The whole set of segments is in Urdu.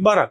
12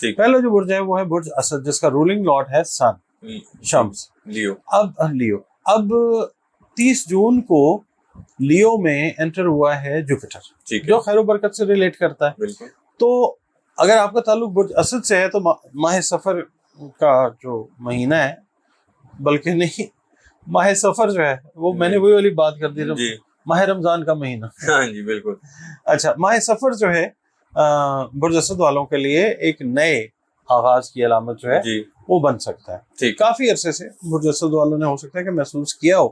ٹھیک پہلا جو برج ہے وہ ہے برج اسد، جس کا رولنگ لارڈ ہے سن، شمس. لیو. اب 30 جون کو لیو میں انٹر ہوا ہے جوپیٹر، ٹھیک ہے. جو خیر و برکت سے ریلیٹ کرتا ہے. بالکل. تو اگر آپ کا تعلق برج اسد سے ہے تو ماہ سفر کا جو مہینہ ہے، بلکہ نہیں، ماہ سفر جو ہے وہ میں نے وہی والی بات کر دی، جی. ماہ رمضان کا مہینہ. ہاں جی بالکل. اچھا، ماہ سفر جو ہے برج اسد والوں کے لیے ایک نئے آغاز کی علامت جو ہے جی وہ بن سکتا ہے. ٹھیک. کافی عرصے سے برج اسد والوں نے ہو سکتا ہے کہ محسوس کیا ہو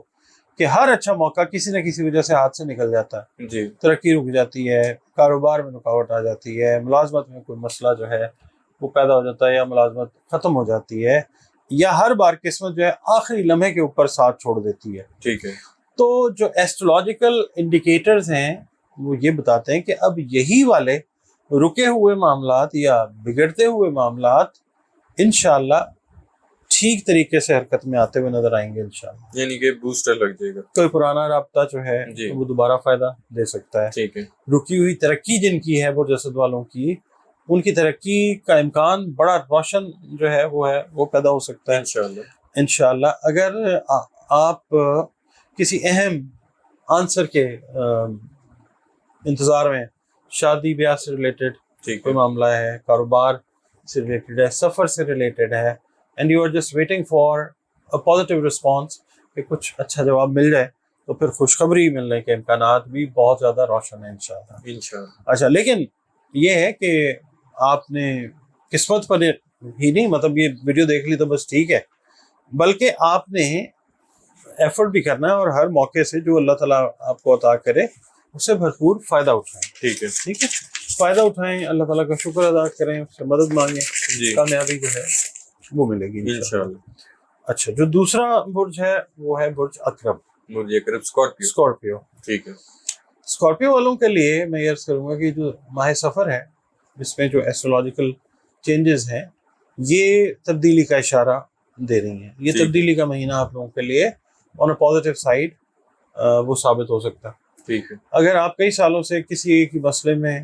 کہ ہر اچھا موقع کسی نہ کسی وجہ سے ہاتھ سے نکل جاتا ہے. جی. ترقی رک جاتی ہے، کاروبار میں رکاوٹ آ جاتی ہے، ملازمت میں کوئی مسئلہ جو ہے وہ پیدا ہو جاتا ہے، یا ملازمت ختم ہو جاتی ہے، یا ہر بار قسمت جو ہے آخری لمحے کے اوپر ساتھ چھوڑ دیتی ہے. ٹھیک ہے. تو جو ایسٹرولوجیکل انڈیکیٹرز ہیں وہ یہ بتاتے ہیں کہ اب یہی والے رکے ہوئے معاملات یا بگڑتے ہوئے معاملات انشاءاللہ ٹھیک طریقے سے حرکت میں آتے ہوئے نظر آئیں گے انشاءاللہ. یعنی کہ بوسٹر لگ جائے گا، کوئی پرانا رابطہ جو ہے جی وہ دوبارہ فائدہ دے سکتا ہے. ٹھیک ہے. رکی ہوئی ترقی جن کی ہے برج اسد والوں کی، ان کی ترقی کا امکان بڑا روشن جو ہے وہ پیدا ہو سکتا ہے انشاءاللہ. انشاءاللہ. اگر آپ کسی اہم آنسر کے انتظار میں، شادی بیاہ سے ریلیٹڈ ٹھیک کوئی ہے. معاملہ ہے، کاروبار سے ریلیٹڈ ہے، سفر سے ریلیٹڈ ہے، and you are just waiting for a positive response کہ کچھ اچھا جواب مل جائے، تو پھر خوشخبری ملنے کے امکانات بھی بہت زیادہ روشن ہیں انشاءاللہ. انشاءاللہ. اچھا، لیکن یہ ہے کہ آپ نے قسمت پر ہی نہیں، مطلب یہ ویڈیو دیکھ لی تو بس ٹھیک ہے، بلکہ آپ نے ایفرٹ بھی کرنا ہے، اور ہر موقع سے جو اللہ تعالیٰ آپ کو عطا کرے اس سے بھرپور فائدہ اٹھائیں. ٹھیک ہے. ٹھیک ہے، فائدہ اٹھائیں، اللہ تعالیٰ کا شکر ادا کریں، اس سے مدد مانگیں، جی کامیابی جو ہے وہ ملے گی انشاءاللہ. اچھا، جو دوسرا برج ہے وہ ہے برج عقرب، برج عقرب اسکارپیو. اسکارپیو. ٹھیک ہے. اسکارپیو والوں کے لیے میں یہ عرض کروں گا کہ جو ماہ سفر ہے، جس میں جو ایسٹرولوجیکل چینجز ہیں، یہ تبدیلی کا اشارہ دے رہی ہیں. یہ ٹھیک ہے. تبدیلی کا مہینہ آپ لوگوں کے لیے آن اے پازیٹیو سائڈ وہ ثابت ہو سکتا ہے. ٹھیک ہے. اگر آپ کئی سالوں سے کسی ایک ہی مسئلے میں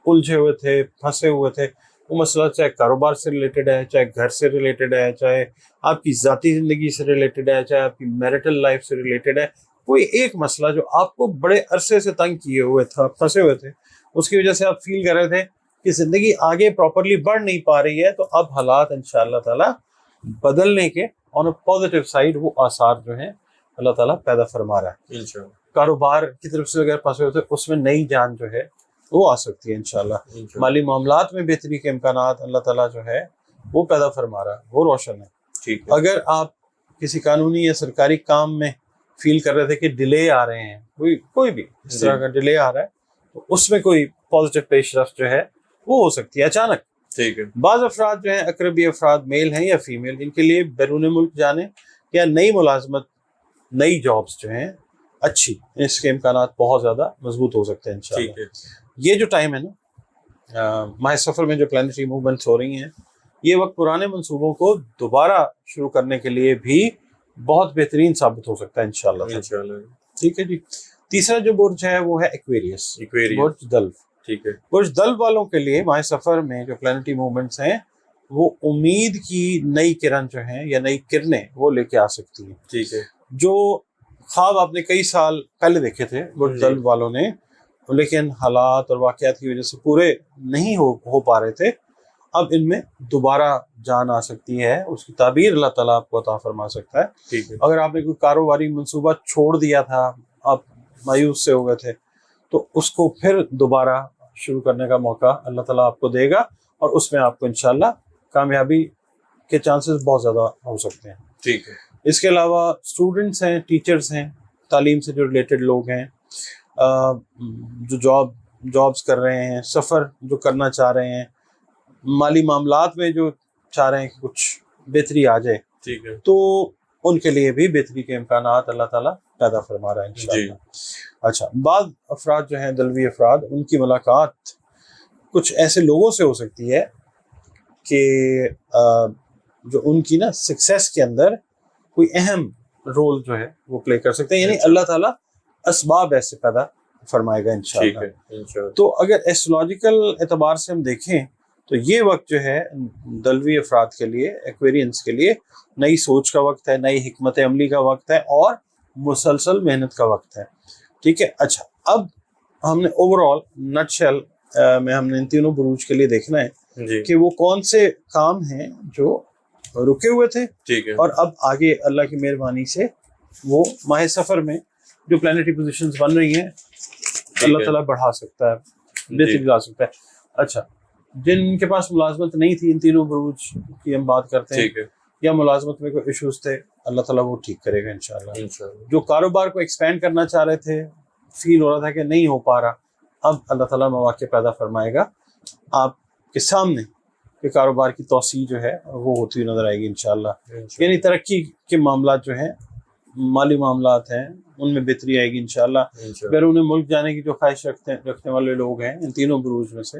الجھے ہوئے تھے، پھنسے ہوئے تھے، وہ مسئلہ چاہے کاروبار سے ریلیٹڈ ہے، چاہے گھر سے ریلیٹڈ ہے، چاہے آپ کی ذاتی زندگی سے ریلیٹڈ ہے، چاہے آپ کی میرٹل لائف سے ریلیٹڈ ہے، کوئی ایک مسئلہ جو آپ کو بڑے عرصے سے تنگ کیے ہوئے تھا، پھنسے ہوئے تھے، اس کی وجہ سے آپ فیل کر رہے تھے کہ زندگی آگے پراپرلی بڑھ نہیں پا رہی ہے، تو اب حالات انشاءاللہ تعالی بدلنے کے آن اے پازیٹیو سائڈ وہ آثار جو ہیں اللہ تعالیٰ پیدا فرما رہا ہے. انشاءاللہ. کاروبار کی طرف سے اگر پھنسے ہوتے اس میں نئی جان جو ہے وہ آ سکتی ہے انشاءاللہ. انشاءاللہ. مالی معاملات میں بہتری کے امکانات اللہ تعالیٰ جو ہے وہ پیدا فرما رہا ہے، وہ روشن ہے. ٹھیک ہے. اگر آپ کسی قانونی یا سرکاری کام میں فیل کر رہے تھے کہ ڈیلے آ رہے ہیں، کوئی بھی اس طرح کا ڈیلے آ رہا ہے، تو اس میں کوئی پازیٹیو پیش رفت جو ہے وہ ہو سکتی ہے اچانک. ٹھیک ہے. بعض افراد جو ہیں، اقربی افراد میل ہیں یا فیمیل، ان کے لیے بیرون ملک جانے یا نئی ملازمت، نئی جابز جو ہیں اچھی، اس کے امکانات بہت زیادہ مضبوط ہو سکتے ہیں انشاءاللہ. ٹھیک ہے. یہ جو ٹائم ہے نا، ماہ سفر میں جو پلانیٹری موومنٹس ہو رہی ہیں، یہ وقت پرانے منصوبوں کو دوبارہ شروع کرنے کے لیے بھی بہت بہترین ثابت ہو سکتا ہے انشاءاللہ. انشاءاللہ. ٹھیک ہے جی. تیسرا جو برج ہے وہ ہے ایکویریس، برج دلو. ٹھیک ہے. برج دلو والوں کے لیے ماہ سفر میں جو پلانیٹری موومنٹس ہیں، وہ امید کی نئی کرن جو ہیں یا نئی کرنیں وہ لے کے آ سکتی ہیں. ٹھیک ہے. جو خواب آپ نے کئی سال پہلے دیکھے تھے برج دلو والوں نے، لیکن حالات اور واقعات کی وجہ سے پورے نہیں ہو پا رہے تھے، اب ان میں دوبارہ جان آ سکتی ہے. اس کی تعبیر اللہ تعالیٰ آپ کو عطا فرما سکتا ہے. ٹھیک ہے. اگر آپ نے کوئی کاروباری منصوبہ چھوڑ دیا تھا، آپ مایوس سے ہو گئے تھے، تو اس کو پھر دوبارہ شروع کرنے کا موقع اللہ تعالیٰ آپ کو دے گا، اور اس میں آپ کو انشاءاللہ کامیابی کے چانسز بہت زیادہ ہو سکتے ہیں. ٹھیک ہے. اس کے علاوہ اسٹوڈنٹس ہیں، ٹیچرز ہیں، تعلیم سے جو ریلیٹڈ لوگ ہیں، جو جابس کر رہے ہیں، سفر جو کرنا چاہ رہے ہیں، مالی معاملات میں جو چاہ رہے ہیں کہ کچھ بہتری آ جائے، ٹھیک ہے. تو ان کے لیے بھی بہتری کے امکانات اللہ تعالیٰ پیدا فرما رہا ہے انشاءاللہ. اچھا، بعض افراد جو ہیں دلوی افراد، ان کی ملاقات کچھ ایسے لوگوں سے ہو سکتی ہے کہ جو ان کی نا سکسیس کے اندر کوئی اہم رول جو ہے وہ پلے کر سکتے ہیں. یعنی اللہ تعالیٰ اسباب ایسے پیدا فرمائے گا انشاءاللہ. ٹھیک ہے. انشاءاللہ. تو اگر ایسٹرولوجیکل اعتبار سے ہم دیکھیں تو یہ وقت جو ہے دلوی افراد کے لیے، ایکویرینس کے لیے نئی سوچ کا وقت ہے، نئی حکمت عملی کا وقت ہے اور مسلسل محنت کا وقت ہے. ٹھیک ہے. اچھا، اب ہم نے اوور آل نٹ شیل میں ہم نے ان تینوں بروج کے لیے دیکھنا ہے جی کہ وہ کون سے کام ہیں جو رکے ہوئے تھے، ٹھیک ہے اور اب آگے اللہ کی مہربانی سے وہ ماہ سفر میں جو پلانیٹری پوزیشنز بن رہی ہیں اللہ تعالیٰ بڑھا سکتا ہے، بہتر لا سکتا ہے. اچھا، جن کے پاس ملازمت نہیں تھی، ان تینوں بروج کی ہم بات کرتے ہیں، ٹھیک ہے یا ملازمت میں کوئی ایشوز تھے، اللہ تعالیٰ وہ ٹھیک کرے گا انشاءاللہ. انشاءاللہ. جو کاروبار کو ایکسپینڈ کرنا چاہ رہے تھے، فیل ہو رہا تھا کہ نہیں ہو پا رہا، اب اللہ تعالیٰ مواقع پیدا فرمائے گا آپ کے سامنے کہ کاروبار کی توسیع جو ہے وہ ہوتی ہوئی نظر آئے گی انشاءاللہ. یعنی ترقی کے معاملات جو ہیں، مالی معاملات ہیں، ان میں بہتری آئے گی انشاءاللہ. بیرون ملک جانے کی جو خواہش رکھنے والے لوگ ہیں ان تینوں بروج میں سے،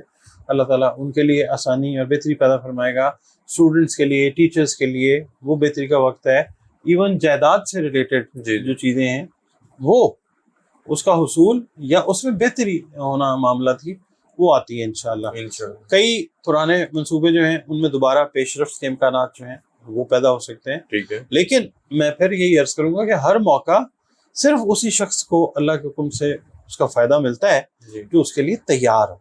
اللہ تعالیٰ ان کے لیے آسانی اور بہتری پیدا فرمائے گا. اسٹوڈنٹس کے لیے، ٹیچرز کے لیے وہ بہتری کا وقت ہے. ایون جائیداد سے ریلیٹڈ جو چیزیں ہیں وہ اس کا حصول یا اس میں بہتری ہونا معاملات کی وہ آتی ہے انشاءاللہ. کئی پرانے منصوبے جو ہیں ان میں دوبارہ پیش رفت کے امکانات جو ہیں وہ پیدا ہو سکتے ہیں. ٹھیک ہے. لیکن میں پھر یہی عرض کروں گا کہ ہر موقع صرف اسی شخص کو اللہ کے حکم سے اس کا فائدہ ملتا ہے جو اس کے لیے تیار ہو،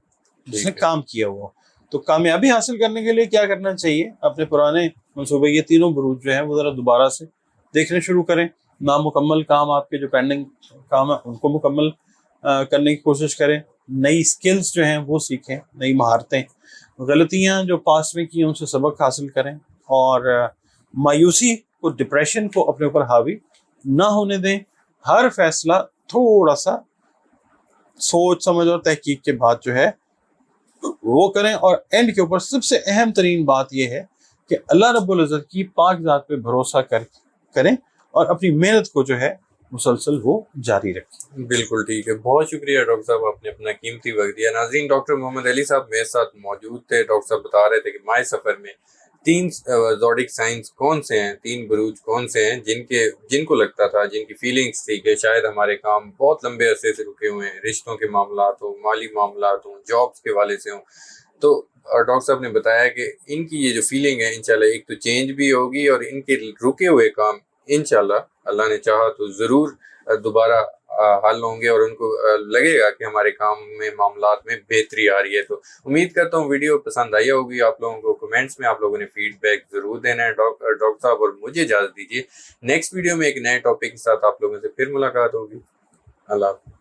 جس نے کام کیا ہوا. تو کامیابی حاصل کرنے کے لیے کیا کرنا چاہیے؟ اپنے پرانے منصوبے، یہ تینوں بروج جو ہیں وہ ذرا دوبارہ سے دیکھنے شروع کریں. نامکمل کام، آپ کے جو پینڈنگ کام ہیں ان کو مکمل کرنے کی کوشش کریں. نئی سکلز جو ہیں وہ سیکھیں، نئی مہارتیں. غلطیاں جو پاس میں کی ان سے سبق حاصل کریں، اور مایوسی کو، ڈپریشن کو اپنے اوپر حاوی نہ ہونے دیں. ہر فیصلہ تھوڑا سا سوچ سمجھ اور تحقیق کے بعد جو ہے وہ کریں. اور اینڈ کے اوپر سب سے اہم ترین بات یہ ہے کہ اللہ رب العزت کی پاک ذات پہ بھروسہ کریں اور اپنی محنت کو جو ہے مسلسل وہ جاری رکھیں. بالکل ٹھیک ہے. بہت شکریہ ڈاکٹر صاحب، آپ نے اپنا قیمتی وقت دیا. ناظرین، ڈاکٹر محمد علی صاحب میرے ساتھ موجود تھے. ڈاکٹر صاحب بتا رہے تھے کہ ماہ سفر میں 3 زوڈک سائنس کون سے ہیں، 3 بروج کون سے ہیں جن کو لگتا تھا، جن کی فیلنگز تھی کہ شاید ہمارے کام بہت لمبے عرصے سے رکے ہوئے ہیں، رشتوں کے معاملات ہوں، مالی معاملات ہوں، جابس کے والے سے ہوں. تو ڈاکٹر صاحب نے بتایا کہ ان کی یہ جو فیلنگ ہے انشاءاللہ ایک تو چینج بھی ہوگی، اور ان کے رکے ہوئے کام انشاءاللہ اللہ نے چاہا تو ضرور دوبارہ حل ہوں گے، اور ان کو لگے گا کہ ہمارے کام میں، معاملات میں بہتری آ رہی ہے. تو امید کرتا ہوں ویڈیو پسند آئی ہوگی آپ لوگوں کو. کمنٹس میں آپ لوگوں نے فیڈ بیک ضرور دینا ہے ڈاکٹر صاحب. اور مجھے اجازت دیجیے، نیکسٹ ویڈیو میں ایک نئے ٹاپک کے ساتھ آپ لوگوں سے پھر ملاقات ہوگی. اللہ حافظ.